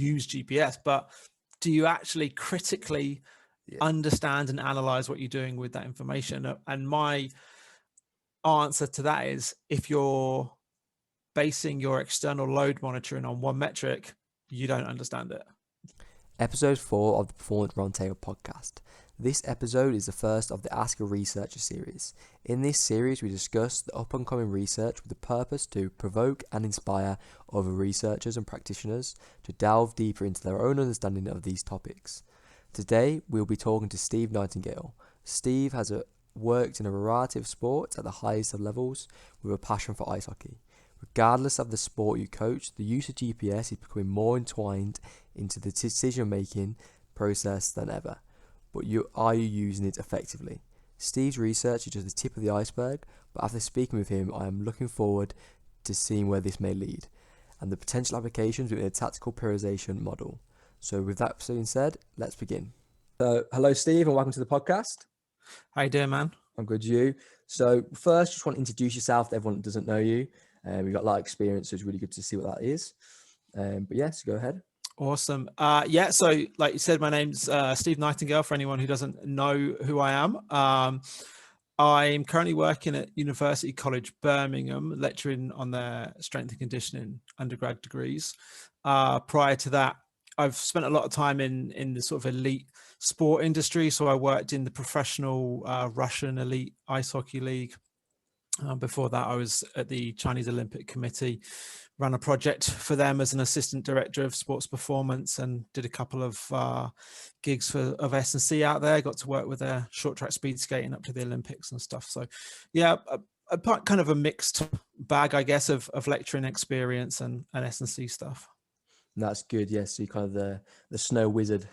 use GPS, but do you actually critically understand and analyze what you're doing with that information? And my answer to that is, if you're basing your external load monitoring on one metric, you don't understand it. Episode 4 of the Performance Roundtable Podcast. This episode is the first of the Ask a Researcher series. In this series, we discuss the up-and-coming research with the purpose to provoke and inspire other researchers and practitioners to delve deeper into their own understanding of these topics. Today, we'll be talking to Steve Nightingale. Steve has worked in a variety of sports at the highest of levels with a passion for ice hockey. Regardless of the sport you coach, the use of GPS is becoming more entwined into the decision-making process than ever. But are you using it effectively? Steve's research is just the tip of the iceberg, but after speaking with him, I am looking forward to seeing where this may lead and the potential applications within a tactical periodization model. So with that being said, let's begin. So hello, Steve, and welcome to the podcast. How you doing, man? I'm good, you? So first, just want to introduce yourself to everyone that doesn't know you. We've got a lot of experience, so it's really good to see what that is. But yes, go ahead. Awesome. So like you said, my name's Steve Nightingale, for anyone who doesn't know who I am. I'm currently working at University College Birmingham, lecturing on their strength and conditioning undergrad degrees. Prior to that, I've spent a lot of time in the sort of elite sport industry. So I worked in the professional Russian elite ice hockey league. Before that, I was at the Chinese Olympic Committee, ran a project for them as an assistant director of sports performance, and did a couple of gigs of S&C out there. Got to work with their short track speed skating up to the Olympics and stuff. So yeah, a kind of a mixed bag, I guess, of lecturing experience and S&C stuff. That's good. Yes, so you're kind of the snow wizard.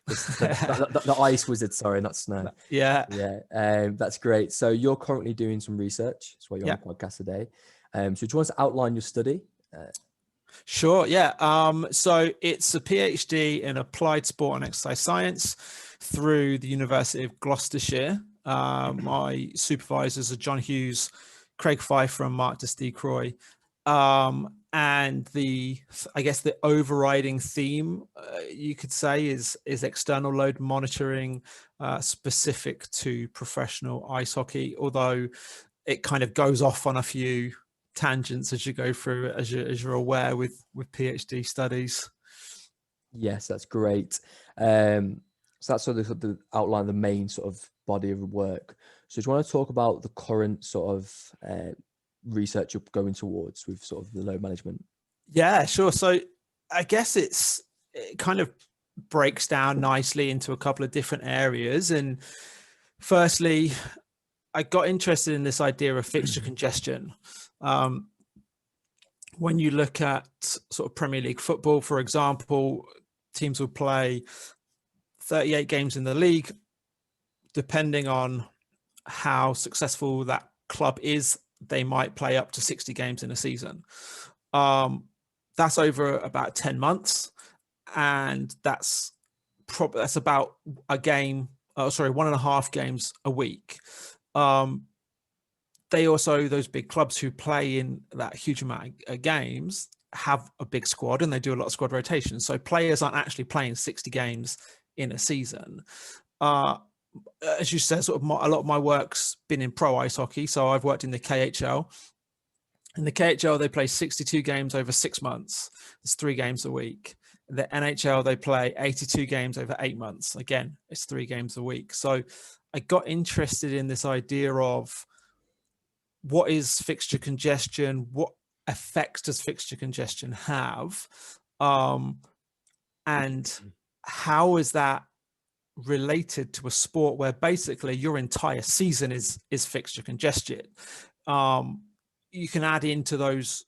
The ice wizard, sorry, not snow. Yeah. That's great. So you're currently doing some research. That's why you're on the podcast today. So do you want to outline your study? Sure. Yeah. So it's a PhD in applied sport and exercise science through the University of Gloucestershire. My supervisors are John Hughes, Craig Pfeiffer, and Mark de Stee-Croy. And the overriding theme, you could say, is external load monitoring, specific to professional ice hockey, although it kind of goes off on a few tangents as you go through, as you're aware with PhD studies. Yes, that's great. So that's sort of the outline, the main sort of body of work. So do you want to talk about the current sort of research you're going towards with sort of the load management? Yeah, sure. So I guess it kind of breaks down nicely into a couple of different areas. And firstly, I got interested in this idea of fixture congestion. When you look at sort of Premier League football, for example, teams will play 38 games in the league. Depending on how successful that club is, they might play up to 60 games in a season. That's over about 10 months. And that's about a game, 1.5 games a week. Those big clubs who play in that huge amount of games have a big squad, and they do a lot of squad rotation. So players aren't actually playing 60 games in a season. As you said, a lot of my work's been in pro ice hockey. So I've worked in the KHL. In the KHL, they play 62 games over 6 months. It's 3 games a week. The NHL, they play 82 games over 8 months. Again, it's 3 games a week. So I got interested in this idea of what is fixture congestion? What effects does fixture congestion have? And how is that related to a sport where basically your entire season is fixture congestion? You can add into those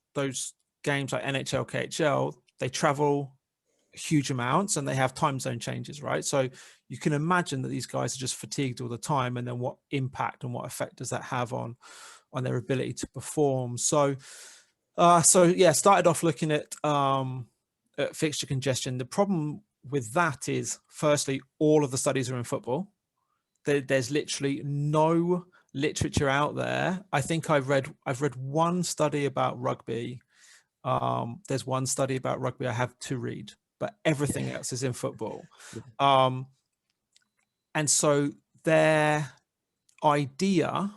games like NHL, KHL, they travel huge amounts and they have time zone changes, right? So you can imagine that these guys are just fatigued all the time, and then what impact and what effect does that have on their ability to perform? So started off looking at fixture congestion. The problem with that is, firstly, all of the studies are in football. There's literally no literature out there. I think I've read one study about rugby. There's one study about rugby I have to read. but everything else is in football. Yeah. And so their idea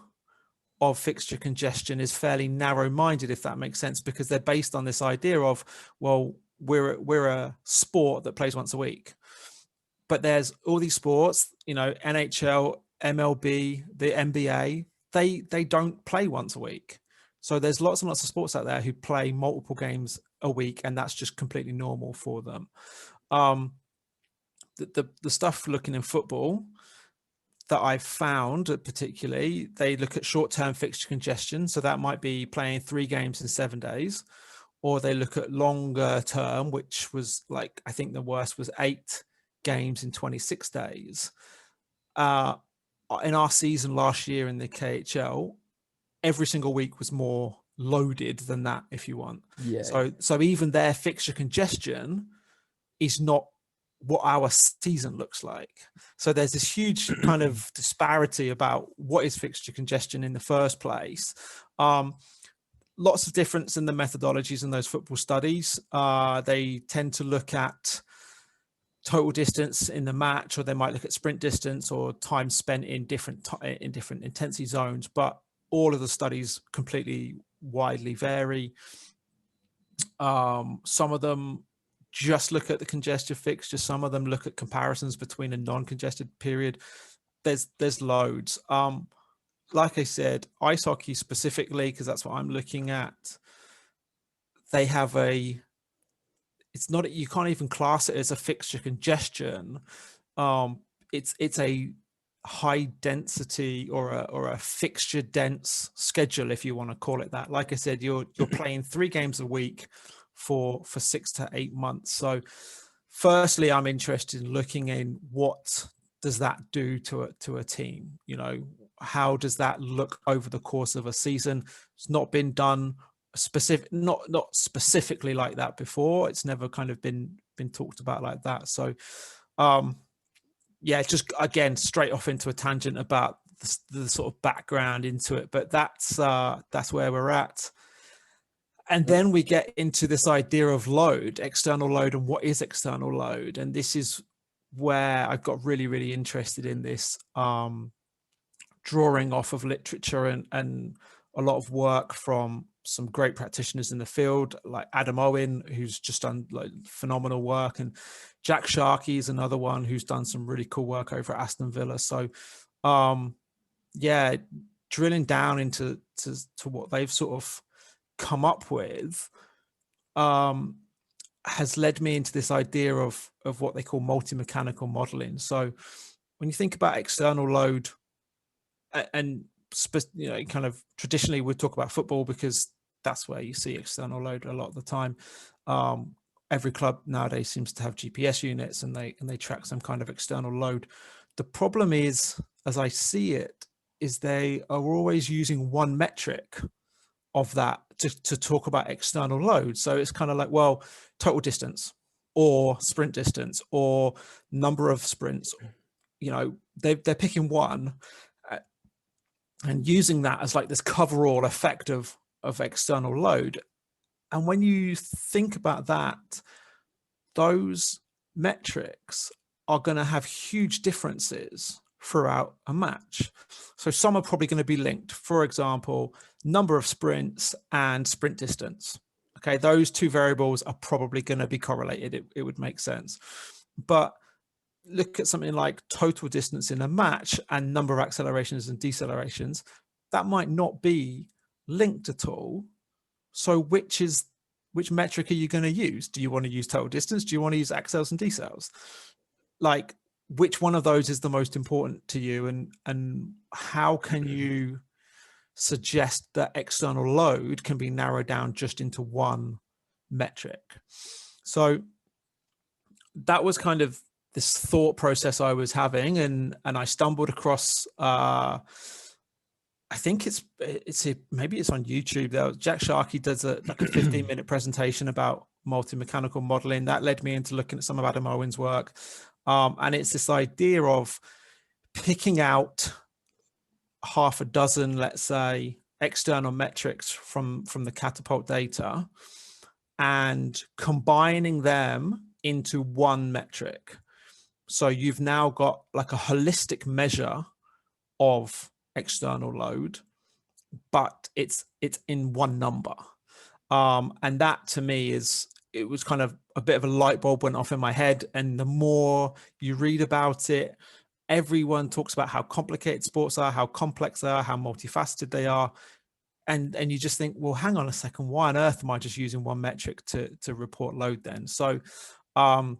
of fixture congestion is fairly narrow-minded, if that makes sense, because they're based on this idea of, well, we're a sport that plays once a week, but there's all these sports, NHL, MLB, the NBA, they don't play once a week. So there's lots and lots of sports out there who play multiple games a week, and that's just completely normal for them. The stuff looking in football that I've found, particularly, they look at short-term fixture congestion. So that might be playing 3 games in 7 days, or they look at longer term, which was like, I think the worst was 8 games in 26 days. In our season last year in the KHL, every single week was more loaded than that, if you want. Yeah. So even their fixture congestion is not what our season looks like. So there's this huge kind of disparity about what is fixture congestion in the first place. Lots of difference in the methodologies in those football studies. They tend to look at total distance in the match, or they might look at sprint distance or time spent in different intensity zones, but all of the studies completely widely vary. Some of them just look at the congested fixture. Some of them look at comparisons between a non-congested period. There's loads. Like I said, ice hockey specifically, because that's what I'm looking at, they have it's not, you can't even class it as a fixture congestion. It's a high density or a fixture dense schedule, if you want to call it that. Like I said, you're playing 3 games a week for 6 to 8 months. So firstly, I'm interested in looking in what does that do to a team. How does that look over the course of a season? It's not been done not specifically like that before. It's never kind of been talked about like that. So just again, straight off into a tangent about the sort of background into it, but that's where we're at. And then we get into this idea of load, external load, and what is external load. And this is where I've got really, really interested in this, drawing off of literature and a lot of work from some great practitioners in the field, like Adam Owen, who's just done phenomenal work, and Jack Sharkey is another one who's done some really cool work over at Aston Villa. So drilling down into what they've sort of come up with has led me into this idea of what they call multimechanical modeling. So when you think about external load, and kind of traditionally we talk about football because that's where you see external load a lot of the time. Every club nowadays seems to have GPS units, and they track some kind of external load. The problem is, as I see it, is they are always using one metric of that to talk about external load. So it's kind of like, well, total distance or sprint distance or number of sprints. They're picking one and using that as like this coverall effect of external load. And when you think about that, those metrics are going to have huge differences throughout a match. So some are probably going to be linked. For example, number of sprints and sprint distance. Okay, those 2 variables are probably going to be correlated. It would make sense. But look at something like total distance in a match and number of accelerations and decelerations, that might not be linked at all. So which metric are you going to use? Do you want to use total distance? Do you want to use accels and decels? Like, which one of those is the most important to you, and how can you suggest that external load can be narrowed down just into one metric? So that was kind of this thought process I was having, and I stumbled across I think maybe it's on YouTube. Jack Sharkey does a 15-minute presentation about multimechanical modeling. That led me into looking at some of Adam Owen's work, and it's this idea of picking out half a dozen, let's say, external metrics from the catapult data and combining them into one metric. So you've now got like a holistic measure of external load, but it's in one number. And that to me it was kind of a bit of a light bulb went off in my head. And the more you read about it, everyone talks about how complicated sports are, how complex they are, how multifaceted they are. And you just think, well, hang on a second, why on earth am I just using one metric to report load then? So that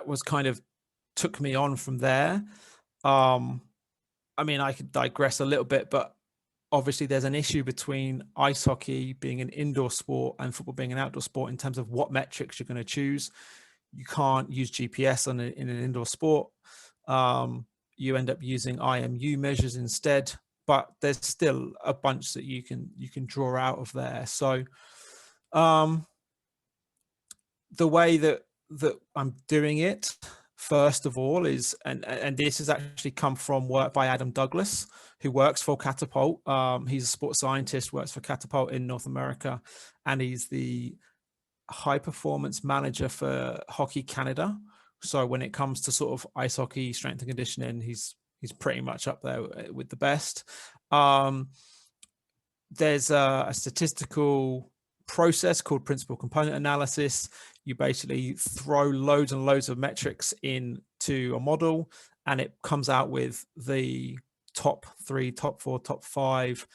was kind of took me on from there. I mean, I could digress a little bit, but obviously there's an issue between ice hockey being an indoor sport and football being an outdoor sport in terms of what metrics you're going to choose. You can't use GPS in an indoor sport. You end up using IMU measures instead, but there's still a bunch that you can draw out of there. So the way that I'm doing it, first of all, is, and this has actually come from work by Adam Douglas, who works for Catapult. He's a sports scientist, works for Catapult in North America, and he's the high performance manager for Hockey Canada. So when it comes to sort of ice hockey, strength and conditioning, he's pretty much up there with the best. There's a statistical process called principal component analysis. You basically throw loads and loads of metrics into a model, and it comes out with the top 3, top 4, top 5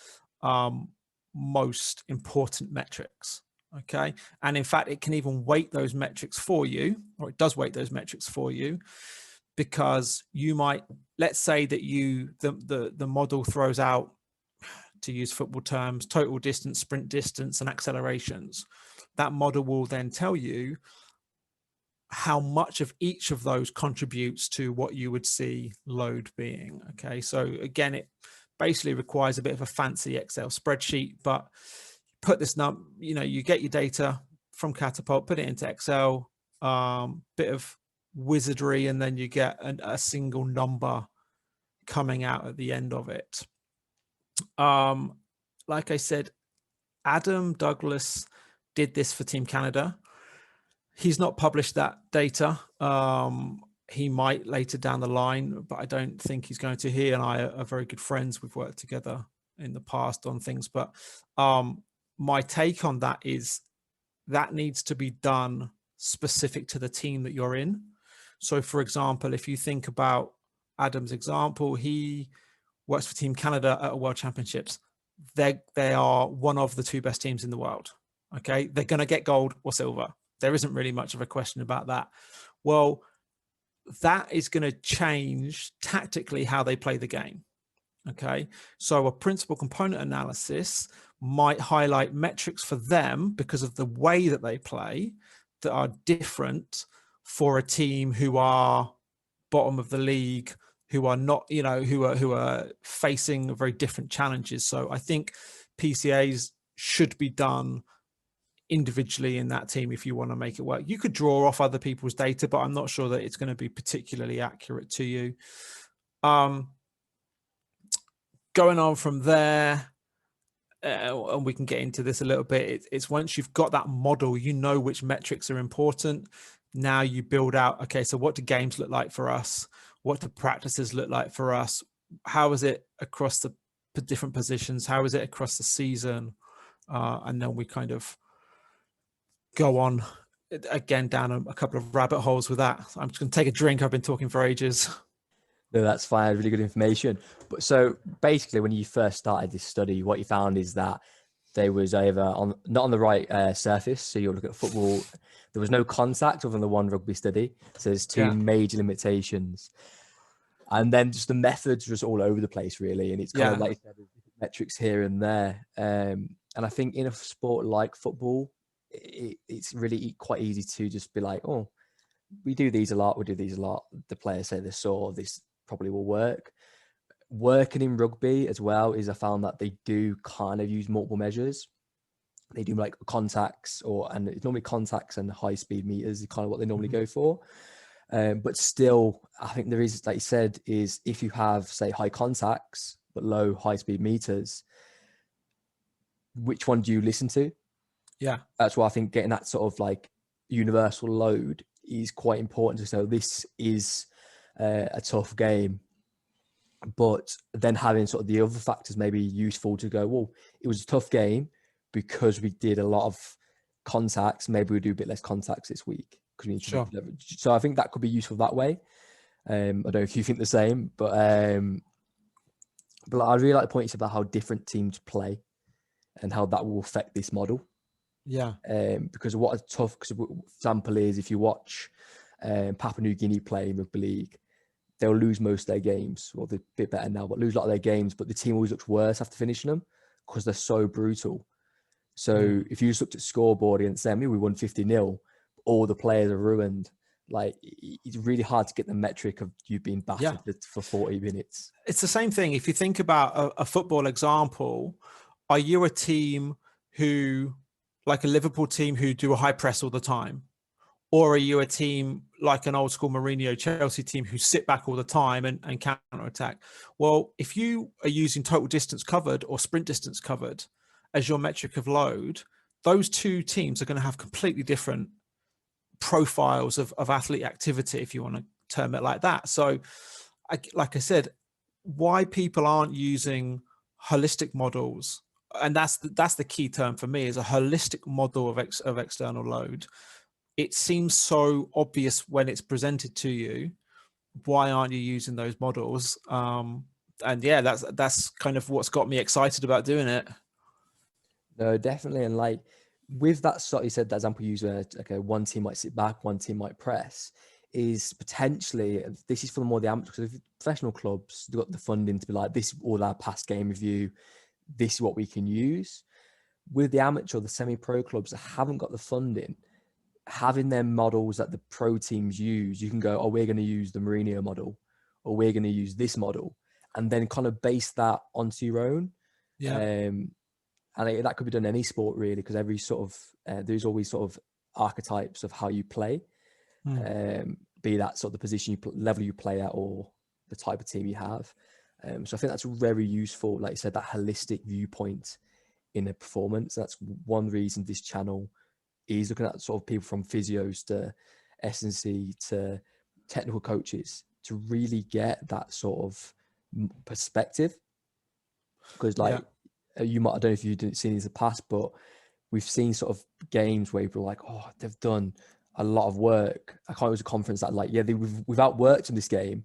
most important metrics. Okay. And in fact, it can even weight those metrics for you, or it does weight those metrics for you, because you might, let's say that the model throws out, to use football terms, total distance, sprint distance, and accelerations. That model will then tell you how much of each of those contributes to what you would see load being. Okay. So again, it basically requires a bit of a fancy Excel spreadsheet, but put this you get your data from Catapult, put it into Excel, bit of wizardry, and then you get a single number coming out at the end of it. Like I said, Adam Douglas did this for Team Canada. He's not published that data. He might later down the line, but I don't think he's going to. He and I are very good friends. We've worked together in the past on things, but my take on that is that needs to be done specific to the team that you're in. So for example, if you think about Adam's example, he works for Team Canada at a World Championships. They are one of the 2 best teams in the world. Okay. They're going to get gold or silver. There isn't really much of a question about that. Well, that is going to change tactically how they play the game. Okay. So a principal component analysis might highlight metrics for them because of the way that they play that are different for a team who are bottom of the league, who are not, who are facing very different challenges. So I think PCAs should be done individually in that team if you want to make it work. You could draw off other people's data, but I'm not sure that it's going to be particularly accurate to you. Going on from there, and we can get into this a little bit, it's once you've got that model, which metrics are important. Now you build out, okay, so what do games look like for us? What do practices look like for us? How is it across the different positions? How is it across the season? And then we kind of go on again down a couple of rabbit holes with that. I'm just going to take a drink. I've been talking for ages. No, that's fine. Really good information. But so basically, when you first started this study, what you found is that they was not on the right surface. So you look at football, there was no contact other than the one rugby study. So there's 2 major limitations. And then just the methods was all over the place, really. And it's kind of like you said, metrics here and there. And I think in a sport like football, it's really quite easy to just be like, oh, we do these a lot. The players say this, or this probably will work. Working in rugby as well is I found that they do kind of use multiple measures. They do like contacts, and it's normally contacts and high speed meters is kind of what they normally go for. But still, I think there is, like you said, is if you have, say, high contacts but low high speed meters, which one do you listen to? Yeah, that's why I think getting that sort of like universal load is quite important to say this is a tough game. But then having sort of the other factors maybe useful to go, well, it was a tough game because we did a lot of contacts. Maybe we do a bit less contacts this week because we need to leverage. So I think that could be useful that way. I don't know if you think the same, but I really like the point about how different teams play and how that will affect this model. Yeah. Because what a tough example is if you watch Papua New Guinea play in rugby league, they'll lose most of their games. Well, they're a bit better now, but lose a lot of their games. But the team always looks worse after finishing them because they're so brutal. So if you just looked at scoreboard against them, we won 50-0. All the players are ruined. Like, it's really hard to get the metric of you being battered for 40 minutes. It's the same thing. If you think about a football example, are you a team who, like a Liverpool team who do a high press all the time? Or are you a team like an old school Mourinho Chelsea team who sit back all the time and counter attack? Well, if you are using total distance covered or sprint distance covered as your metric of load, those two teams are going to have completely different profiles of athlete activity, if you want to term it like that. So, like I said, why people aren't using holistic models, and that's the key term for me, is a holistic model of external load. It seems so obvious when it's presented to you. Why aren't you using those models? And yeah, that's kind of what's got me excited about doing it. No, definitely. And like with that sort, you said that example you use where okay, one team might sit back, one team might press, is potentially, this is for more the amateur, because professional clubs, they've got the funding to be like, this is all our past game review, this is what we can use. With the amateur, the semi-pro clubs that haven't got the funding, having their models that the pro teams use, you can go, oh, we're going to use the Mourinho model, or we're going to use this model, and then kind of base that onto your own. And that could be done in any sport really, because every sort of there's always sort of archetypes of how you play, be that sort of the position level you play at, or the type of team you have. So I think that's very useful, like you said, that holistic viewpoint in a performance. That's one reason this channel is looking at sort of people from physios to S&C to technical coaches to really get that sort of perspective. Because like you might, I don't know if you didn't see these in the past, but we've seen sort of games where people are like, oh, they've done a lot of work. I can't remember, it was a conference that like, we've outworked in this game,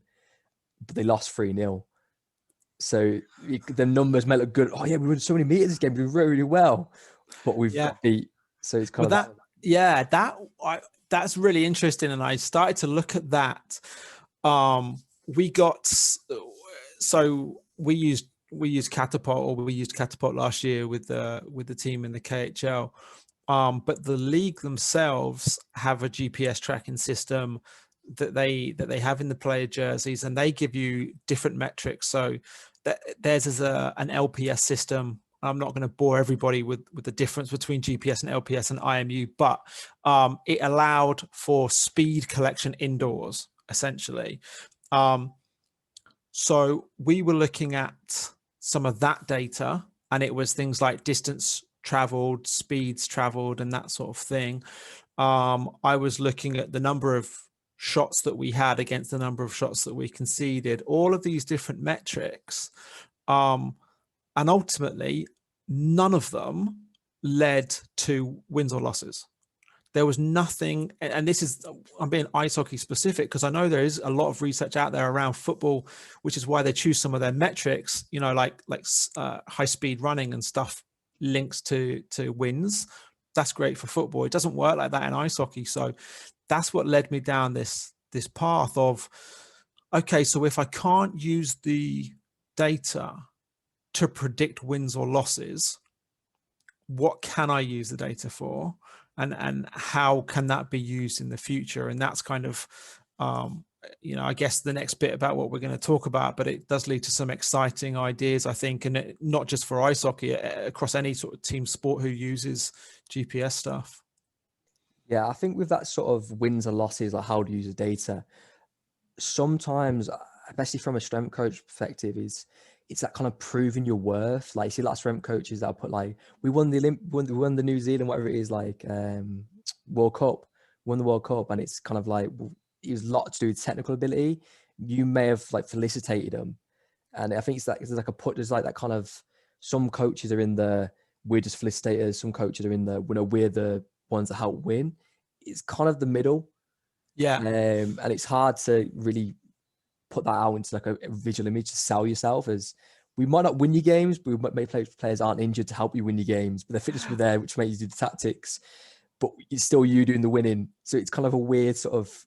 but they lost 3-0. So the numbers may look good. Oh yeah, we won so many meters this game, we did really, really well, but we've got beat. So it's kind of that's really interesting. And I started to look at that. We used Catapult last year with the team in the KHL. But the league themselves have a GPS tracking system that they have in the player jerseys, and they give you different metrics. So theirs is an LPS system. I'm not going to bore everybody with the difference between GPS and LPS and IMU, but it allowed for speed collection indoors, essentially. So we were looking at some of that data, and it was things like distance traveled, speeds traveled, and that sort of thing. I was looking at the number of shots that we had against the number of shots that we conceded, all of these different metrics. And ultimately, none of them led to wins or losses. There was nothing, and this is, I'm being ice hockey specific because I know there is a lot of research out there around football, which is why they choose some of their metrics, like high speed running and stuff links to wins. That's great for football. It doesn't work like that in ice hockey. So that's what led me down this path of, okay, so if I can't use the data to predict wins or losses, what can I use the data for? And how can that be used in the future? And that's kind of, I guess the next bit about what we're going to talk about, but it does lead to some exciting ideas, I think, and not just for ice hockey, across any sort of team sport who uses GPS stuff. Yeah, I think with that sort of wins and losses, like how to use the data, sometimes, especially from a strength coach perspective, it's that kind of proving your worth. Like you see, a lot of strength coaches that put like, we won the New Zealand, whatever it is, like World Cup. won the World Cup, and it's kind of like, well, it was a lot to do with technical ability. You may have like felicitated them, and I think it's like there's like that kind of, some coaches are in the we're just felicitators, some coaches are in the we're the ones that help win. It's kind of the middle, and it's hard to really put that out into like a visual image to sell yourself as, we might not win your games, but we might make players aren't injured to help you win your games, but the fitness were there, which makes you do the tactics, but it's still you doing the winning. So it's kind of a weird sort of,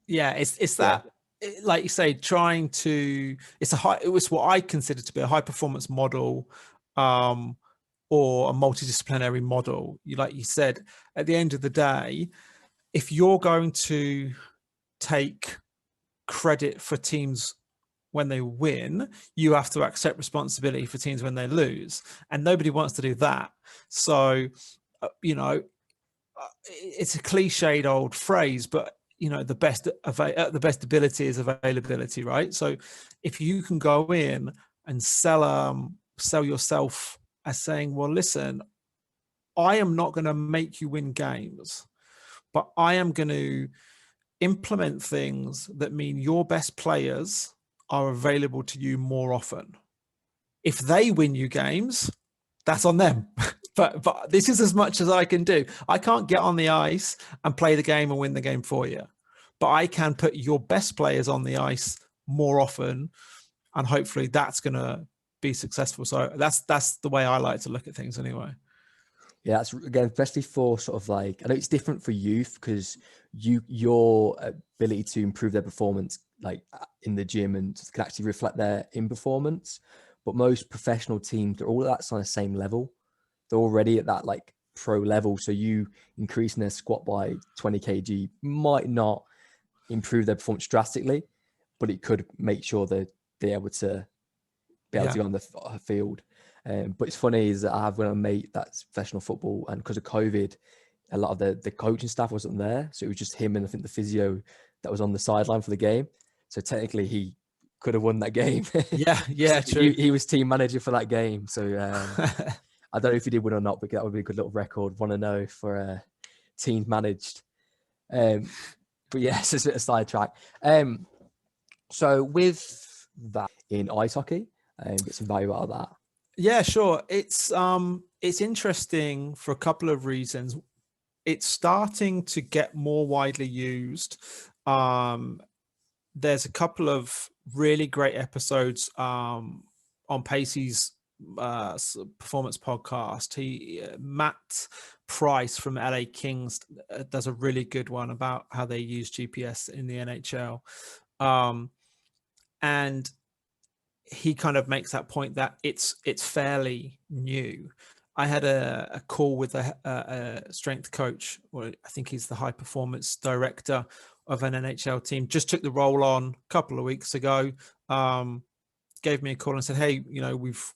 it's that, like you say, trying to, it was what I consider to be a high performance model, or a multidisciplinary model. Like you said, at the end of the day, if you're going to take credit for teams when they win, you have to accept responsibility for teams when they lose, and nobody wants to do that. So it's a cliched old phrase, but the best ability is availability, right? So if you can go in and sell yourself as saying, well, listen, I am not going to make you win games, but I am going to implement things that mean your best players are available to you more often. If they win you games, that's on them. But this is as much as I can do. I can't get on the ice and play the game and win the game for you, but I can put your best players on the ice more often, and hopefully that's going to be successful. So that's the way I like to look at things anyway. Yeah, that's, again, especially for sort of like, I know it's different for youth because your ability to improve their performance like in the gym and can actually reflect their in performance. But most professional teams, they're all at that kind of same level. They're already at that like pro level. So you increasing their squat by 20 kg might not improve their performance drastically, but it could make sure that they're able to go on the field. But it's funny is that I have a mate that's professional football, and because of COVID, a lot of the coaching staff wasn't there. So it was just him and I think the physio that was on the sideline for the game. So technically he could have won that game. Yeah, true. He was team manager for that game. So I don't know if he did win or not, but that would be a good little record. Want to know for teams managed. But yeah, it's just a bit of sidetrack. So with that in ice hockey, get some value out of that. Yeah, sure. It's interesting for a couple of reasons. It's starting to get more widely used. There's a couple of really great episodes on Pacey's performance podcast. Matt Price from LA Kings does a really good one about how they use GPS in the NHL, and he kind of makes that point that it's fairly new. I had a call with a strength coach, or I think he's the high performance director of an NHL team. Just took the role on a couple of weeks ago. Gave me a call and said, "Hey, we've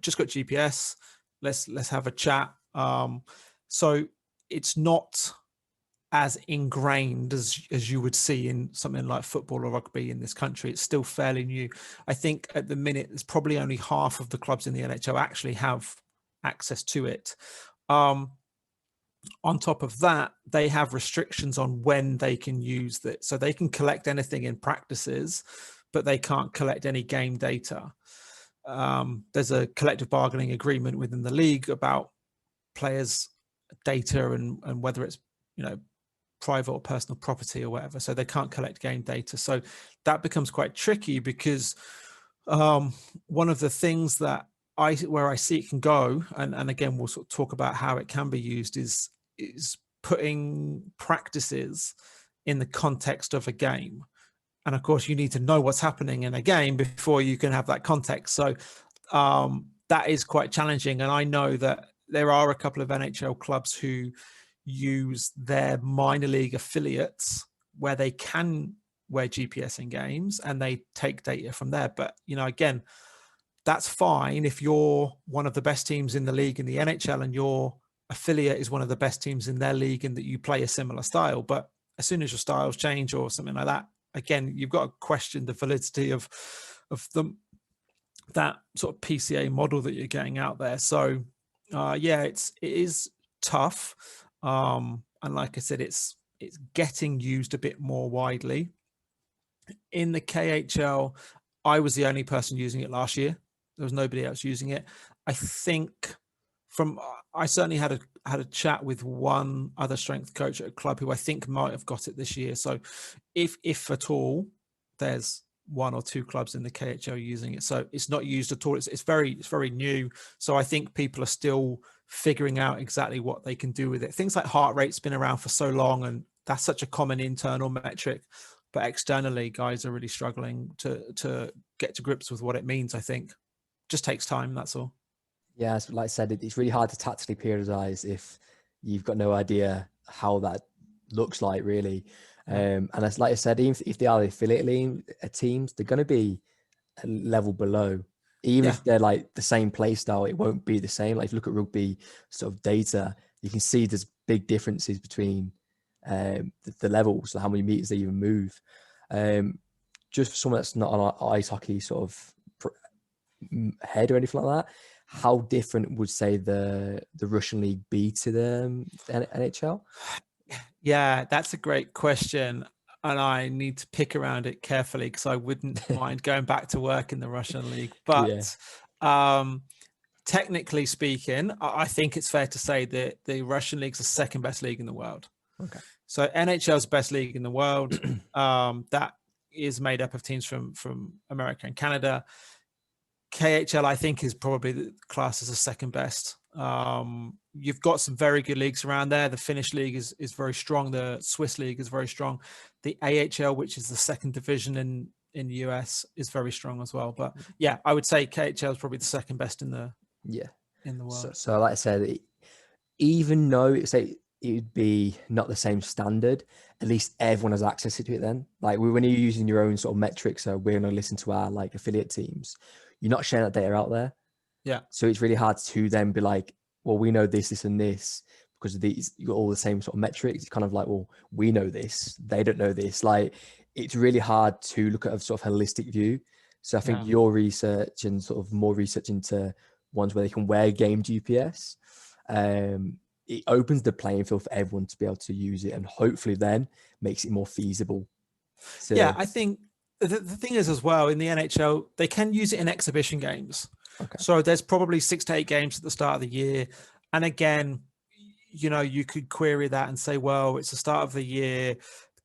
just got GPS. Let's have a chat." So it's not as ingrained as you would see in something like football or rugby in this country. It's still fairly new. I think at the minute, there's probably only half of the clubs in the NHL actually have access to it. On top of that, they have restrictions on when they can use that. So they can collect anything in practices, but they can't collect any game data. There's a collective bargaining agreement within the league about players' data and whether it's, private or personal property or whatever. So they can't collect game data. So that becomes quite tricky because one of the things that where I see it can go, and again, we'll sort of talk about how it can be used, is putting practices in the context of a game. And of course, you need to know what's happening in a game before you can have that context. So that is quite challenging. And I know that there are a couple of NHL clubs who use their minor league affiliates where they can wear GPS in games and they take data from there. But, again, that's fine if you're one of the best teams in the league in the NHL and your affiliate is one of the best teams in their league and that you play a similar style. But as soon as your styles change or something like that, again, you've got to question the validity of that sort of PCA model that you're getting out there. So it is tough. And like I said, it's it's getting used a bit more widely. In the KHL, I was the only person using it last year. There was nobody else using it. I think I certainly had a chat with one other strength coach at a club who I think might have got it this year. So if at all, there's one or two clubs in the KHL using it. So it's not used at all. It's very new. So I think people are still figuring out exactly what they can do with it. Things like heart rate's been around for so long, and that's such a common internal metric. But externally, guys are really struggling to get to grips with what it means. I think just takes time. That's all. Yeah, like I said, it's really hard to tactically periodize if you've got no idea how that looks like, really. And as like I said, even if they are the affiliate teams, they're going to be a level below. Even if they're like the same play style, it won't be the same. Like if you look at rugby sort of data, you can see there's big differences between the levels, so how many meters they even move. Just for someone that's not on ice hockey sort of head or anything like that, how different would say the Russian league be to the NHL? Yeah, that's a great question. And I need to pick around it carefully because I wouldn't mind going back to work in the Russian league. But technically speaking, I think it's fair to say that the Russian league's the second best league in the world. Okay. So NHL's best league in the world. That is made up of teams from America and Canada. KHL, I think, is probably the class as the second best. You've got some very good leagues around there. The Finnish league is very strong. The Swiss league is very strong. The AHL, which is the second division in the US, is very strong as well. But yeah, I would say KHL is probably the second best in the world. So like I said, even though it would be not the same standard, at least everyone has access to it then. Like when you're using your own sort of metrics, so we're going to listen to our like affiliate teams, you're not sharing that data out there. Yeah. So it's really hard to then be like, well, we know this, this, and this because of these. You got all the same sort of metrics. It's kind of like, well, we know this, they don't know this. Like, it's really hard to look at a sort of holistic view. So I think your research and sort of more research into ones where they can wear game GPS, it opens the playing field for everyone to be able to use it, and hopefully then makes it more feasible. So, yeah, I think the thing is as well, in the NHL, they can use it in exhibition games. Okay. So there's probably 6 to 8 games at the start of the year. And again, you know, you could query that and say, well, it's the start of the year.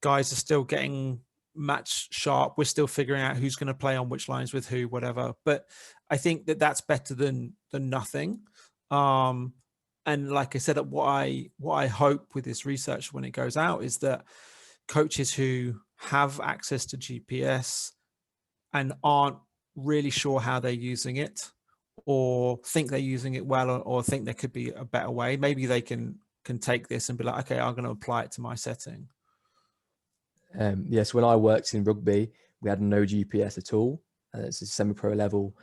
Guys are still getting match sharp. We're still figuring out who's going to play on which lines with who, whatever. But I think that that's better than nothing. And like I said, what I hope with this research when it goes out is that coaches who have access to GPS and aren't really sure how they're using it, or think they're using it well, or think there could be a better way, maybe they can take this and be like, okay, I'm going to apply it to my setting. Yes, when I worked in rugby, we had no GPS at all. It's a semi-pro level.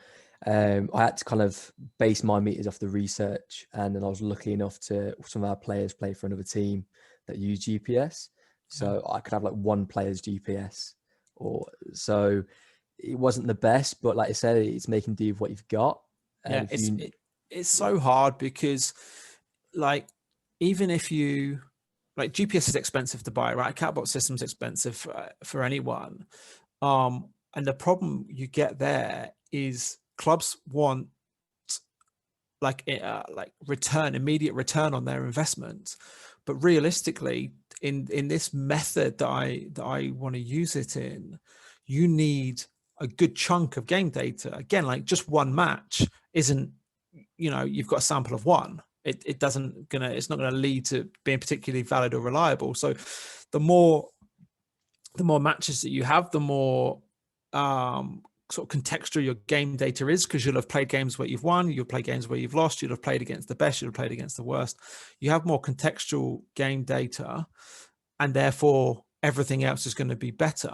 I had to kind of base my meters off the research, and then I was lucky enough to some of our players play for another team that used GPS. So I could have like one player's GPS, or so it wasn't the best, but like I said, it's making do with what you've got. Yeah, it's so hard because, like, even if you like, GPS is expensive to buy, right? A catbot system's expensive for anyone, and the problem you get there is clubs want like immediate return on their investment, but realistically, in this method that I want to use it in, you need a good chunk of game data. Again, like just one match isn't, you know, you've got a sample of one. It's not going to lead to being particularly valid or reliable. So the more matches that you have, the more sort of contextual your game data is, because you'll have played games where you've won, you'll play games where you've lost, you'll have played against the best, you'll have played against the worst. You have more contextual game data, and therefore everything else is going to be better.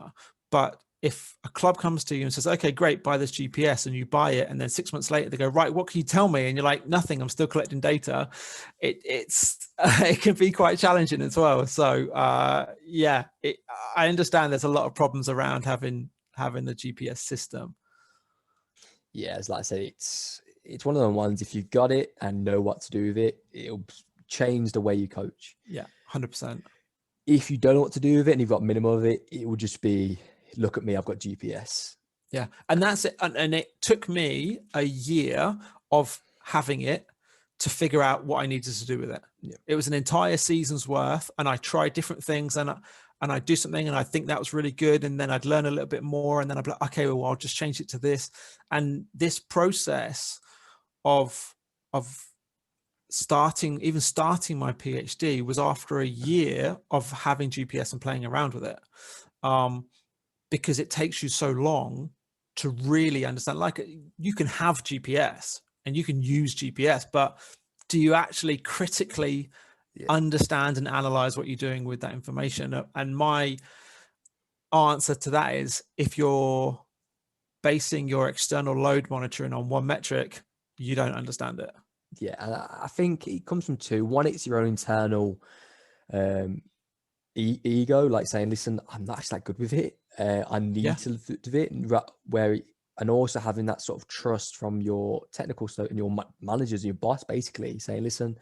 But if a club comes to you and says, okay, great, buy this GPS, and you buy it, and then 6 months later they go, right, what can you tell me? And you're like, nothing, I'm still collecting data. It can be quite challenging as well. So I understand there's a lot of problems around having the GPS system. Yeah, as like I said, it's one of the ones, if you've got it and know what to do with it, it'll change the way you coach. Yeah, 100%. if you don't know what to do with it and you've got minimum of it, it would just be, look at me, I've got GPS. Yeah. And that's it. And it took me a year of having it to figure out what I needed to do with it. Yeah. It was an entire season's worth, and I tried different things, and I'd do something and I think that was really good, and then I'd learn a little bit more, and then I'd be like, okay, well, I'll just change it to this. And this process of starting my PhD was after a year of having GPS and playing around with it, because it takes you so long to really understand. Like, you can have GPS and you can use GPS, but do you actually critically understand and analyze what you're doing with that information? And my answer to that is, if you're basing your external load monitoring on one metric, you don't understand it. Yeah, and I think it comes from two. One, it's your own internal ego, like saying, listen, I'm not actually that good with it. I need to do it, and also having that sort of trust from your technical stuff and your managers and your boss, basically saying, listen,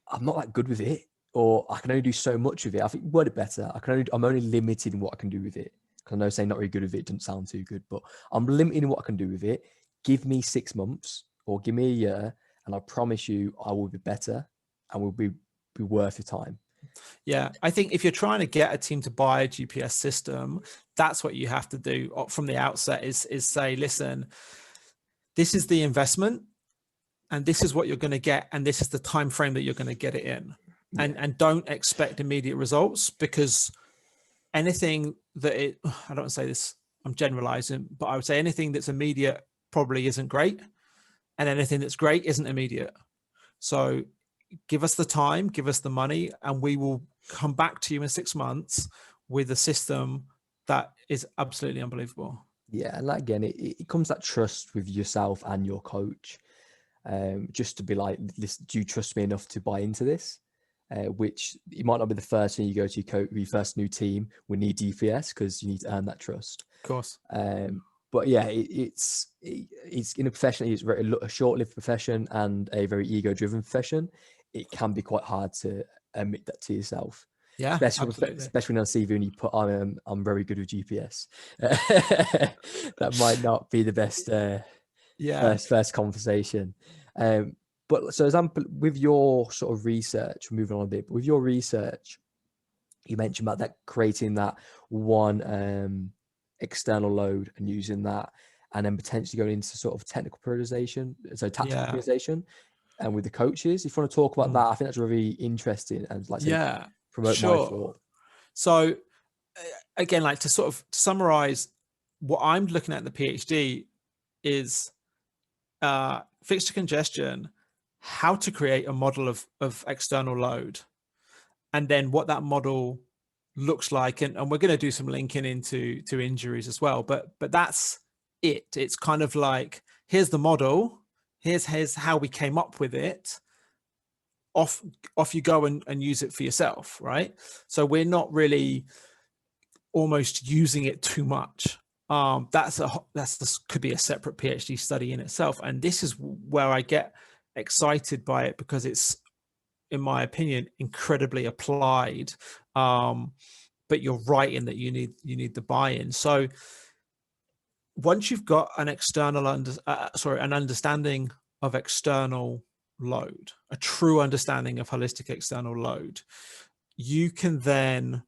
I'm not that good with it, or I can only do so much with it. I think word it better. I'm only limited in what I can do with it. Because I know saying not very good with it doesn't sound too good, but I'm limited in what I can do with it. Give me 6 months or give me a year, and I promise you I will be better and will be worth your time. Yeah, I think if you're trying to get a team to buy a GPS system, that's what you have to do from the outset, is say, listen, this is the investment and this is what you're going to get, and this is the time frame that you're going to get it in. And don't expect immediate results, because anything that I don't want to say this, I'm generalizing, but I would say anything that's immediate probably isn't great, and anything that's great isn't immediate. So give us the time, give us the money, and we will come back to you in 6 months with a system that is absolutely unbelievable. Yeah, and that, again, it comes that trust with yourself and your coach, just to be like, listen, do you trust me enough to buy into this? Which it might not be the first thing you go to your first new team. We need GPS, because you need to earn that trust. Of course. But yeah, it's in a profession, it's a short-lived profession and a very ego-driven profession. It can be quite hard to admit that to yourself. Yeah, especially when on CV and you put, I'm very good with GPS. That might not be the best first conversation. But so, example, with your sort of research, moving on a bit, but with your research, you mentioned about that, creating that one external load and using that, and then potentially going into sort of technical periodization, so tactical periodization, and with the coaches. If you want to talk about that, I think that's really interesting, and like promote my thought. So again, like, to sort of summarize what I'm looking at in the PhD is fixture congestion, how to create a model of external load, and then what that model looks like, and we're going to do some linking into injuries as well, but that's it. It's kind of like, here's the model, here's how we came up with it, off you go and use it for yourself, right? So we're not really almost using it too much. This could be a separate PhD study in itself, and this is where I get excited by it, because it's, in my opinion, incredibly applied. But you're right in that you need the buy-in. So once you've got an understanding of external load, a true understanding of holistic external load, you can then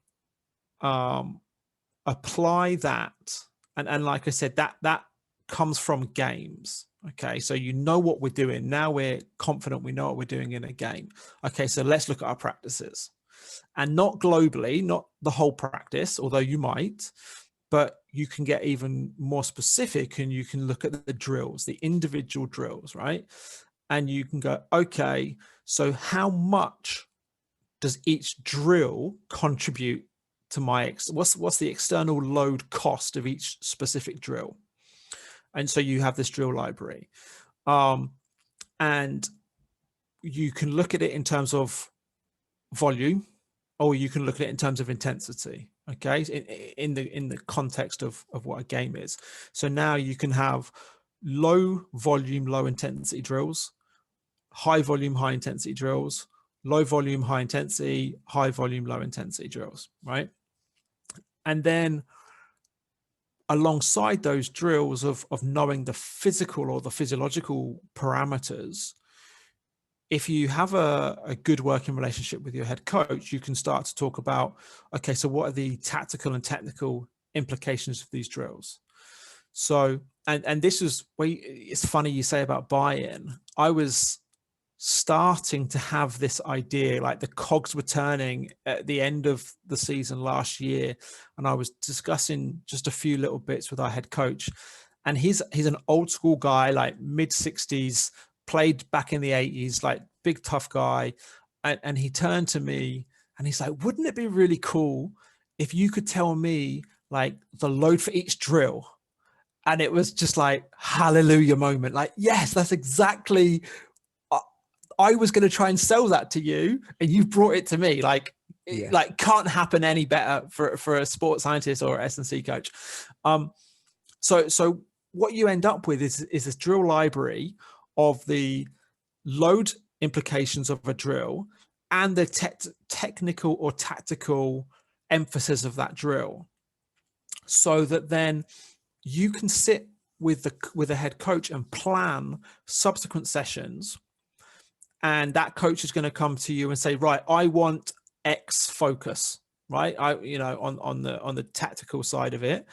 apply that. And like I said, that comes from games. Okay, so you know what we're doing. Now we're confident we know what we're doing in a game. Okay, so let's look at our practices. And not globally, not the whole practice, although you might, but you can get even more specific, and you can look at the drills, the individual drills, right? And you can go, okay, so how much does each drill contribute to what's the external load cost of each specific drill? And so you have this drill library, and you can look at it in terms of volume, or you can look at it in terms of intensity. Okay, in the context of what a game is. So now you can have low volume, low intensity drills, high volume, high intensity drills, low volume, high intensity, high volume, low intensity drills, right? And then alongside those drills of knowing the physical or the physiological parameters, if you have a good working relationship with your head coach, you can start to talk about, okay, so what are the tactical and technical implications of these drills? So, and this is where it's funny you say about buy-in. I was starting to have this idea, like the cogs were turning at the end of the season last year, and I was discussing just a few little bits with our head coach, and he's an old school guy, like mid-60s, played back in the 80s, like big tough guy, and he turned to me and he's like, wouldn't it be really cool if you could tell me like the load for each drill? And it was just like hallelujah moment, like, yes, that's exactly, I was going to try and sell that to you and you brought it to me. Like, like can't happen any better for a sports scientist or S&C coach. So what you end up with is this drill library of the load implications of a drill and the technical or tactical emphasis of that drill, so that then you can sit with a head coach and plan subsequent sessions, and that coach is going to come to you and say, right, I want X focus, right? On the tactical side of it,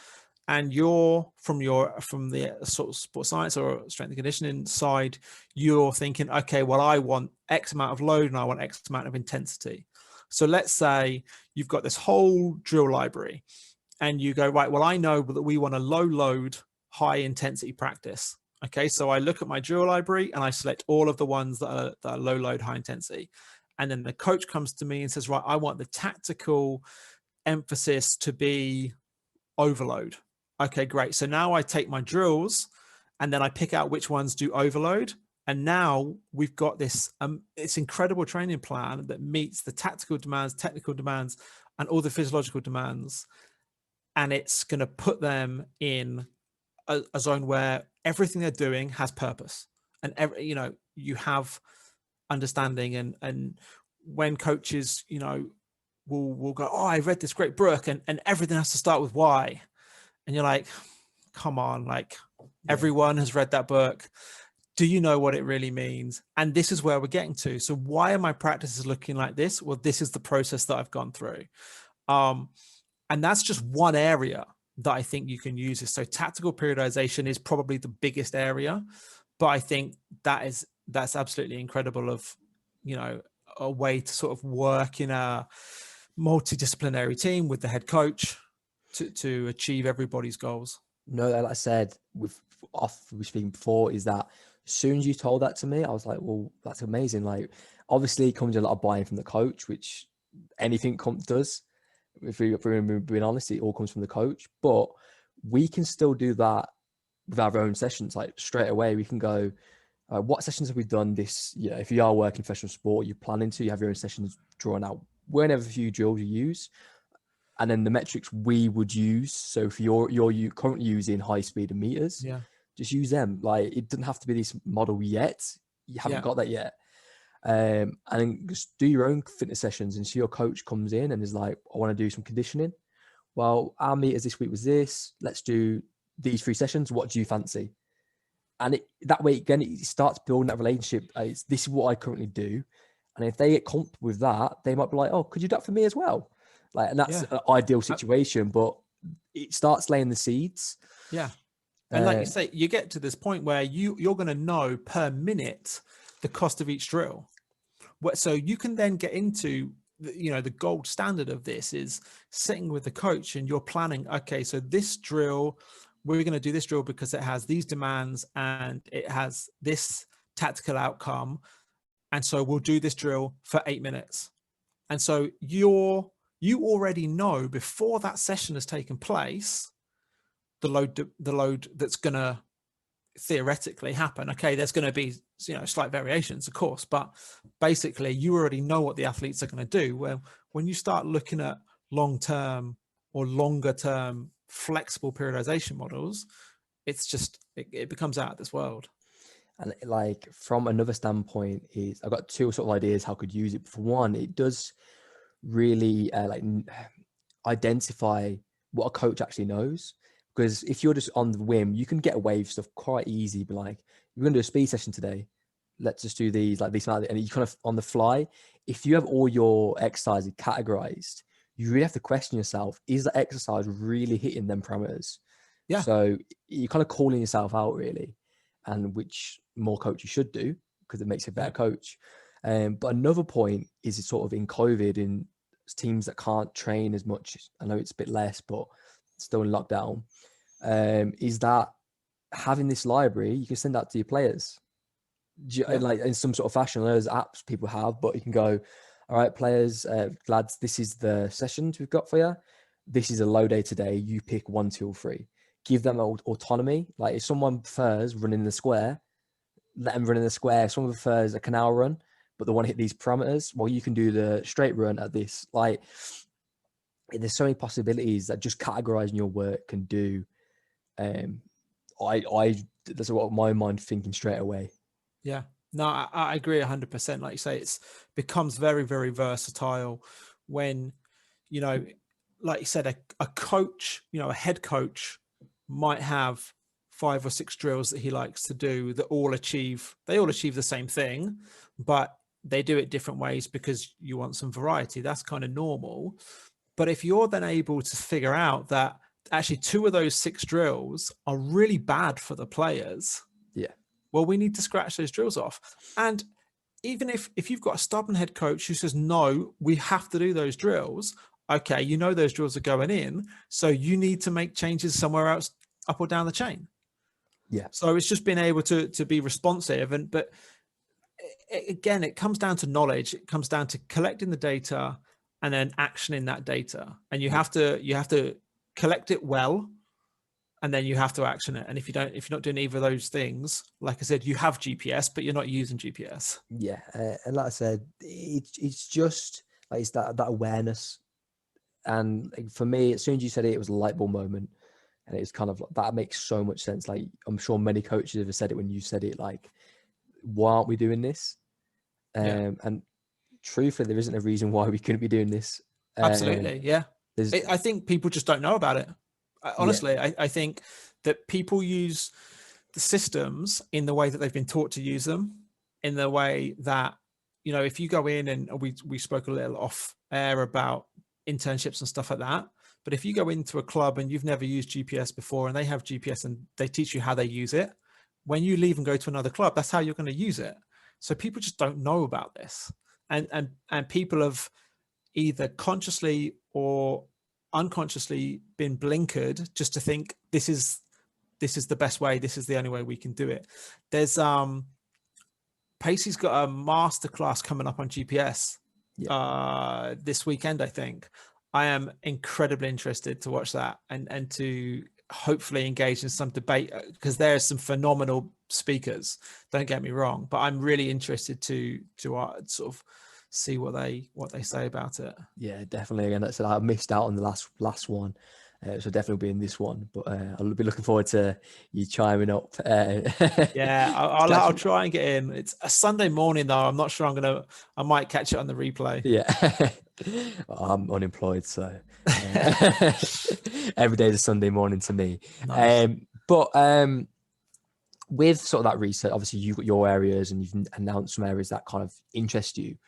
and you're from the sort of sports science or strength and conditioning side, you're thinking, okay, well, I want X amount of load and I want X amount of intensity. So let's say you've got this whole drill library and you go, right, well, I know that we want a low load, high intensity practice. Okay, so I look at my drill library and I select all of the ones that are low load, high intensity. And then the coach comes to me and says, right, I want the tactical emphasis to be overload. Okay, great. So now I take my drills and then I pick out which ones do overload. And now we've got this it's incredible training plan that meets the tactical demands, technical demands, and all the physiological demands. And it's going to put them in a zone where everything they're doing has purpose, and you have understanding. And when coaches, will go, oh, I read this great book, and everything has to start with why, and you're like, come on, like everyone has read that book. Do you know what it really means? And this is where we're getting to. So why are my practices looking like this? Well, this is the process that I've gone through. And that's just one area that I think you can use this. So tactical periodization is probably the biggest area, but I think that's absolutely incredible of, a way to sort of work in a multidisciplinary team with the head coach to achieve everybody's goals. No, like I said, we were speaking before, is that as soon as you told that to me, I was like, well, that's amazing. Like, obviously it comes with a lot of buy-in from the coach, which anything does. If we're being honest, it all comes from the coach, but we can still do that with our own sessions. Like straight away, we can go, what sessions have we done this year? If you are working professional sport, you're planning to, you have your own sessions drawn out, whenever a few drills you use, and then the metrics we would use. So if you're currently using high speed and meters, just use them. Like, it doesn't have to be this model yet. You haven't got that yet. And just do your own fitness sessions, and so your coach comes in and is like, I want to do some conditioning. Well, our meters this week was this. Let's do these 3 sessions. What do you fancy? And that way, again, it starts building that relationship. This is what I currently do. And if they get comfortable with that, they might be like, oh, could you do that for me as well? Like, and that's an ideal situation, but it starts laying the seeds. Yeah. And like you say, you get to this point where you're going to know per minute the cost of each drill. So you can then get into, the gold standard of this is sitting with the coach and you're planning, okay, so this drill, we're going to do this drill because it has these demands and it has this tactical outcome. And so we'll do this drill for 8 minutes. And so you already know before that session has taken place, the load that's going to theoretically happen. Okay, there's going to be slight variations, of course, but basically you already know what the athletes are going to do. Well, when you start looking at long-term or longer-term flexible periodization models, it's just it becomes out of this world. And like from another standpoint is I've got two sort of ideas how I could use it. For one, it does really identify what a coach actually knows. Because if you're just on the whim, you can get away with stuff quite easy. But like, we're going to do a speed session today. Let's just do these like this, and you kind of on the fly. If you have all your exercises categorized, you really have to question yourself: is that exercise really hitting them parameters? Yeah. So you're kind of calling yourself out, really, and which more coaches should do because it makes you a better coach. But another point is it's sort of in COVID in teams that can't train as much. I know it's a bit less, but still in lockdown. Is that having this library, you can send that to your players, like in some sort of fashion. There's apps people have, but you can go, all right, players, lads, this is the sessions we've got for you. This is a low day today. You pick 1, 2, or 3. Give them autonomy. Like if someone prefers running the square, let them run in the square. If someone prefers a canal run, but they want to hit these parameters, well, you can do the straight run at this. Like there's so many possibilities that just categorizing your work can do. That's what my mind thinking straight away. Yeah, no, I agree 100%. Like you say, it's becomes very, very versatile when, you know, like you said, a coach, you know, a head coach might have 5 or 6 drills that he likes to do that they all achieve the same thing, but they do it different ways because you want some variety. That's kind of normal. But if you're then able to figure out that actually 2 of those 6 drills are really bad for the players, yeah, well, we need to scratch those drills off. And even if you've got a stubborn head coach who says, no, we have to do those drills. Okay, you know those drills are going in, so you need to make changes somewhere else up or down the chain. Yeah. So it's just being able to be responsive. But again, it comes down to knowledge. It comes down to collecting the data and then actioning that data. And you have to collect it well, and then you have to action it. And if you're not doing either of those things, like I said, you have GPS, but you're not using GPS. Yeah, and like I said, it's just like it's that awareness. And like, for me, as soon as you said it, it was a light bulb moment, and it was kind of that makes so much sense. Like I'm sure many coaches have said it when you said it. Like, why aren't we doing this? And truthfully, there isn't a reason why we couldn't be doing this. Absolutely, yeah. I think people just don't know about it. Honestly, I think that people use the systems in the way that they've been taught to use them, in the way that, you know, if you go in, and we spoke a little off air about internships and stuff like that, but if you go into a club and you've never used GPS before and they have GPS and they teach you how they use it, when you leave and go to another club, that's how you're going to use it. So people just don't know about this, and people have either consciously or unconsciously been blinkered just to think this is the best way, this is the only way we can do it. There's Pacey's got a masterclass coming up on GPS this weekend, I think. I am incredibly interested to watch that and to hopefully engage in some debate, because there's some phenomenal speakers, don't get me wrong, but I'm really interested to sort of see what they say about it. Yeah, definitely. Again, I said I missed out on the last one, so definitely be in this one. But I'll be looking forward to you chiming up. Yeah, I'll try and get in. It's a Sunday morning though. I'm not sure I might catch it on the replay. Yeah, well, I'm unemployed, so every day is a Sunday morning to me. Nice. But with sort of that research, obviously you've got your areas and you've announced some areas that kind of interest you.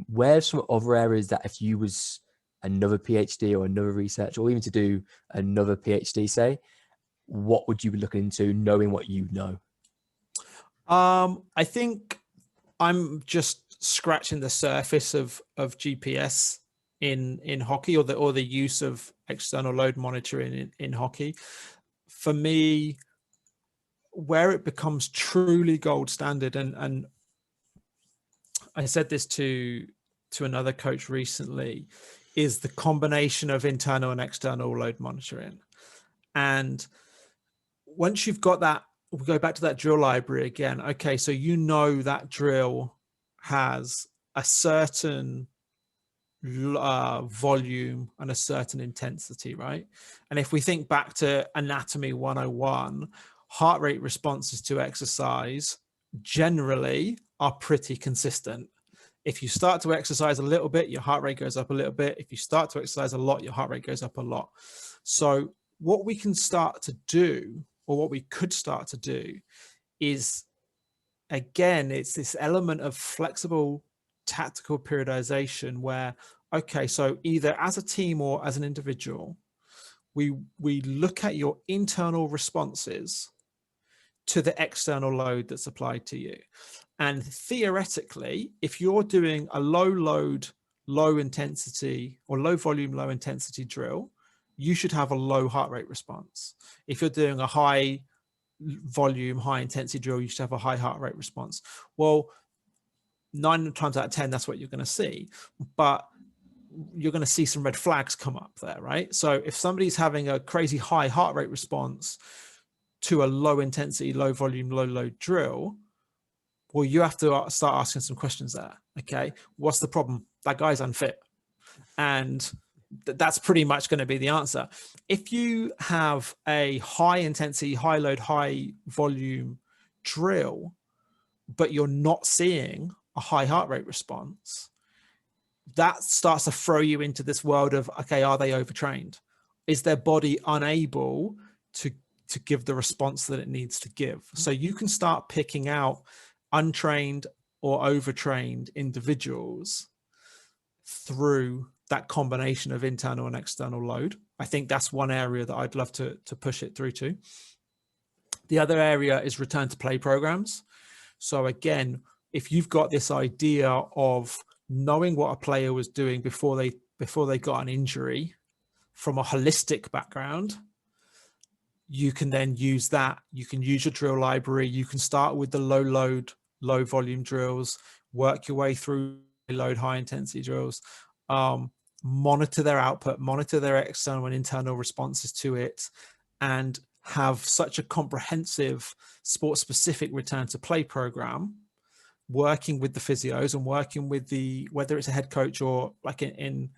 Where's some other areas that if you was another PhD or another research, or even to do another PhD, say, what would you be looking into, knowing what you know? I think I'm just scratching the surface of GPS in hockey, or the use of external load monitoring in hockey. For me, where it becomes truly gold standard, and I said this to another coach recently, is the combination of internal and external load monitoring. And once you've got that, we'll go back to that drill library again. Okay, so you know that drill has a certain volume and a certain intensity, right? And if we think back to Anatomy 101, heart rate responses to exercise generally are pretty consistent. If you start to exercise a little bit, your heart rate goes up a little bit. If you start to exercise a lot, your heart rate goes up a lot. So what we can start to do, or what we could start to do, is, again, it's this element of flexible tactical periodization where, okay, so either as a team or as an individual, we look at your internal responses to the external load that's applied to you. And theoretically, if you're doing a low load, low intensity, or low volume, low intensity drill, you should have a low heart rate response. If you're doing a high volume, high intensity drill, you should have a high heart rate response. Well, 9 times out of 10, that's what you're going to see. But you're going to see some red flags come up there, right? So if somebody's having a crazy high heart rate response to a low intensity, low volume, low load drill, well, you have to start asking some questions there. Okay, what's the problem? That guy's unfit. And that's pretty much going to be the answer. If you have a high intensity, high load, high volume drill, but you're not seeing a high heart rate response, that starts to throw you into this world of, okay, are they overtrained? Is their body unable to give the response that it needs to give? So you can start picking out untrained or overtrained individuals through that combination of internal and external load. I think that's one area that I'd love to push it through to. The other area is return to play programs. So again, if you've got this idea of knowing what a player was doing before they got an injury from a holistic background, you can then use that. You can use your drill library. You can start with the low load, low volume drills, work your way through load, high intensity drills, monitor their output, monitor their external and internal responses to it, and have such a comprehensive sport specific return to play program, working with the physios and working with whether it's a head coach or like in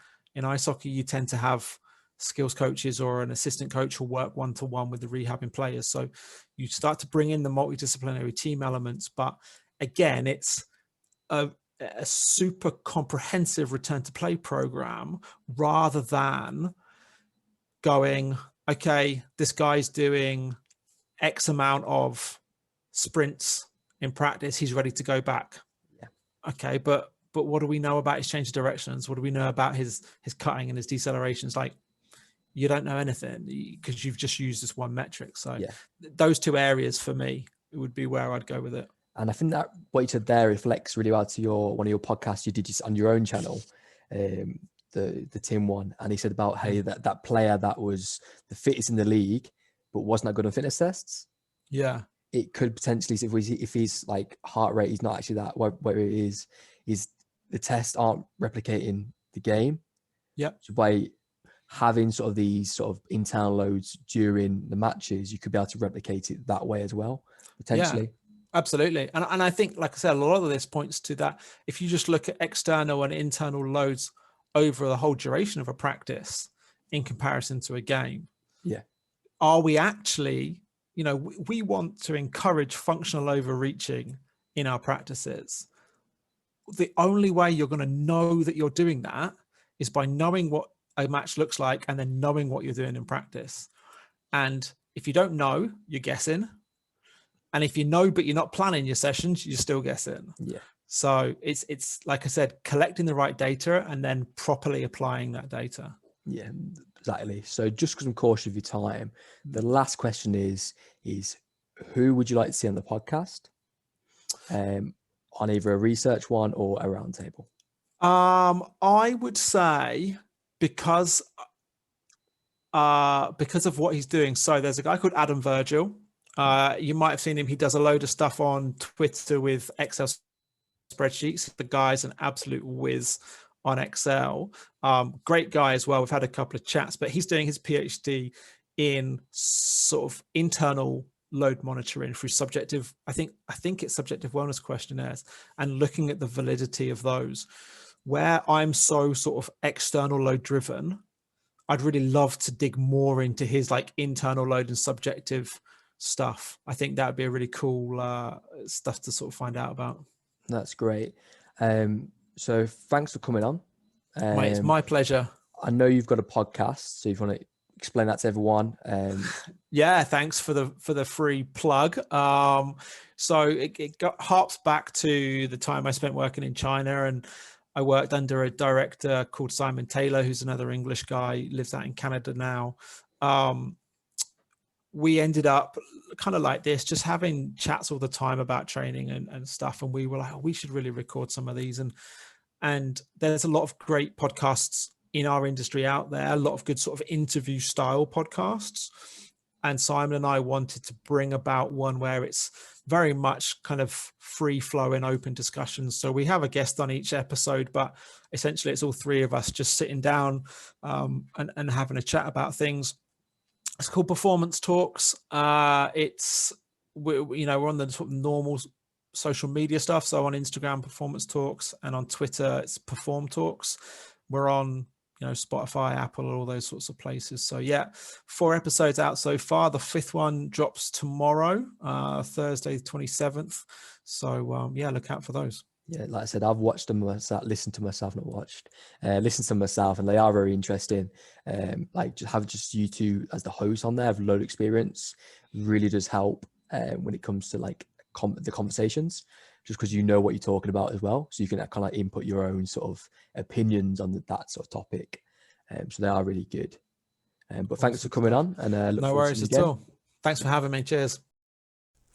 ice hockey, you tend to have skills coaches or an assistant coach who work one-to-one with the rehabbing players. So you start to bring in the multidisciplinary team elements, but again, it's a super comprehensive return to play program rather than going, okay, this guy's doing X amount of sprints in practice, he's ready to go back. Yeah. Okay, but what do we know about his change of directions? What do we know about his cutting and his decelerations? Like, you don't know anything because you've just used this one metric. So yeah, those two areas for me, it would be where I'd go with it. And I think that what you said there reflects really well to one of your podcasts you did just on your own channel, the Tim one. And he said about how that player that was the fittest in the league, but wasn't that good on fitness tests. Yeah. It could potentially, if he's like heart rate, he's not actually that, where it is the tests aren't replicating the game. Yeah. So by having sort of these sort of internal loads during the matches, you could be able to replicate it that way as well, potentially. Yeah. Absolutely. And I think, like I said, a lot of this points to that. If you just look at external and internal loads over the whole duration of a practice in comparison to a game. Yeah. Are we actually, we want to encourage functional overreaching in our practices. The only way you're going to know that you're doing that is by knowing what a match looks like and then knowing what you're doing in practice. And if you don't know, you're guessing. And if you know, but you're not planning your sessions, you're still guessing. Yeah. So it's like I said, collecting the right data and then properly applying that data. Yeah, exactly. So just because I'm cautious of your time, the last question is who would you like to see on the podcast? On either a research one or a roundtable? I would say because of what he's doing. So there's a guy called Virgil. You might have seen him. He does a load of stuff on Twitter with Excel spreadsheets. The guy's an absolute whiz on Excel. Great guy as well. We've had a couple of chats, but he's doing his PhD in sort of internal load monitoring through subjective, I think it's subjective wellness questionnaires, and looking at the validity of those. Where I'm so sort of external load driven, I'd really love to dig more into his like internal load and subjective stuff. I think that would be a really cool stuff to sort of find out about. That's great. So thanks for coming on. Mate, it's my pleasure. I know you've got a podcast, so if you want to explain that to everyone. Yeah, thanks for the free plug. So it harps back to the time I spent working in China, and I worked under a director called Simon Taylor, who's another English guy, lives out in Canada now. We ended up kind of like this, just having chats all the time about training and stuff. And we were like, oh, we should really record some of these. And there's a lot of great podcasts in our industry out there, a lot of good sort of interview style podcasts. And Simon and I wanted to bring about one where it's very much kind of free flowing, open discussions. So we have a guest on each episode, but essentially it's all three of us just sitting down and having a chat about things. It's called Performance Talks. We're on the sort of normal social media stuff. So on Instagram, Performance Talks, and on Twitter, it's Perform Talks. We're on Spotify, Apple, all those sorts of places. So yeah, 4 episodes out so far. The 5th one drops tomorrow, Thursday, 27th. So look out for those. Yeah, like I said, I've watched them myself, listened to myself, listened to myself, and they are very interesting. Just you two as the host on there, have a load of experience, really does help when it comes to like the conversations, just because you know what you're talking about as well. So you can kind of input your own sort of opinions on that sort of topic. So they are really good. But thanks for coming on, and look no worries at all. Thanks for having me. Cheers.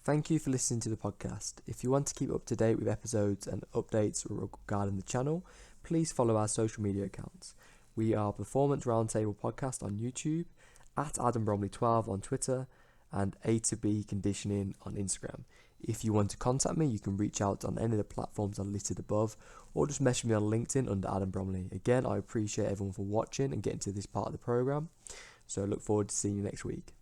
Thank you for listening to the podcast. If you want to keep up to date with episodes and updates regarding the channel, please follow our social media accounts. We are Performance Roundtable Podcast on YouTube, at AdamBromley12 on Twitter, and A to B Conditioning on Instagram. If you want to contact me, you can reach out on any of the platforms I listed above, or just message me on LinkedIn under Adam Bromley. Again, I appreciate everyone for watching and getting to this part of the program. So I look forward to seeing you next week.